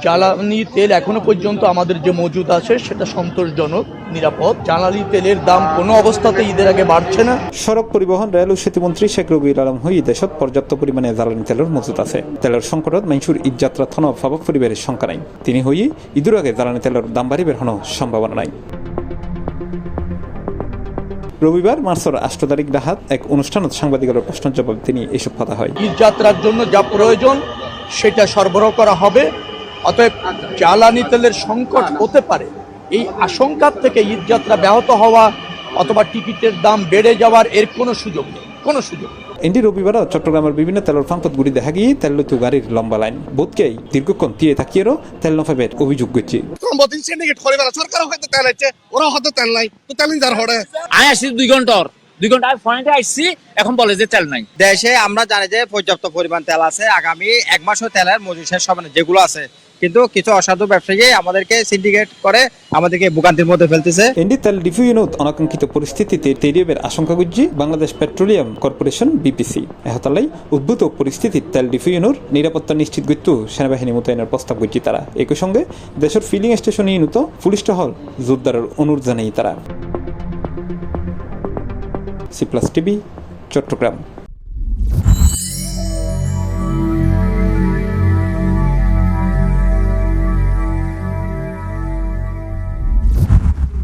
জ্বালানি তেল এখনো পর্যন্ত আমাদের যে মজুদ আছে সেটা সন্তোষজনক, নিরাপদ। জ্বালানি তেলের দাম কোনো অবস্থাতে ঈদের আগে বাড়ছে না। সড়ক পরিবহন রেল ও সেতুমন্ত্রী শেখ রবিউল আলম হই দেশত পর্যাপ্ত পরিমাণে জ্বালানি তেলের মজুদ আছে। তেলের সংকটত মানুষের ঈদ যাত্রা থন অভাবক পরিবারের সংখ্যা নাই। তিনি হই ঈদের আগে জ্বালানি তেলের দাম বাড়িবার কোনো সম্ভাবনা নাই। রবিবার মার্চের ৮ তারিখ রাহাত এক অনুষ্ঠানত সাংবাদিকের প্রশ্নের জবাব তিনি এসব কথা হয়। ঈদ যাত্রার জন্য যা প্রয়োজন সেটা সরবরাহ করা হবে। অতএব জ্বালানি তেলের সংকট হতে পারে এই আশঙ্কার থেকে ঈদ যাত্রা ব্যাহত হওয়া অথবা টিকিটের দাম বেড়ে যাওয়ার এর কোনো সুযোগ নেই, কোনো সুযোগ নেই। এনডি রবিবারও চট্টগ্রামের বিভিন্ন তেলের ফাঙ্কত গুড়ি দেখা গিয়ে তেল লইতু গাড়ির লম্বা লাইন বোধকেই দীর্ঘক্ষণ তিয়ে থাকিয়েরও তেল নফাবের অভিযোগ করছে। সরকার হয়তো তেল আছে, ওরা হয়তো তেল নাই, তো তেল যার হড়ে আমি আসছি 2 ঘন্টা ফোনে আসছি, এখন বলে যে তেল নাই। দেশে আমরা জানি যে পর্যাপ্ত পরিমাণ তেল আছে, আগামী 1 মাসও তেলের মজুদ শেষ হবে না যেগুলো আছে, কিন্তু কিছু অসাধু ব্যবসায়ী আমাদেরকে সিন্ডিকেট করে আমাদেরকে ভোগান্তির মধ্যে ফেলতেছে। এনডি তেল ডিপো ইউনিট অনাকাঙ্ক্ষিত পরিস্থিতিতে তেরিয়ের আশঙ্কা করছে বাংলাদেশ পেট্রোলিয়াম কর্পোরেশন বিপিসি। এহতালাই উদ্ভূত পরিস্থিতির তেল ডিপো ইউনিট নিরাপত্তা নিশ্চিত করতে সেনাবাহিনী মোতায়েনের প্রস্তাব করছে তারা। একই সঙ্গে দেশের ফিলিং স্টেশন ইউনিট পুলিশ টহল জোরদারের অনুরোধ জানাই তারা। C plus TV, Chittagong.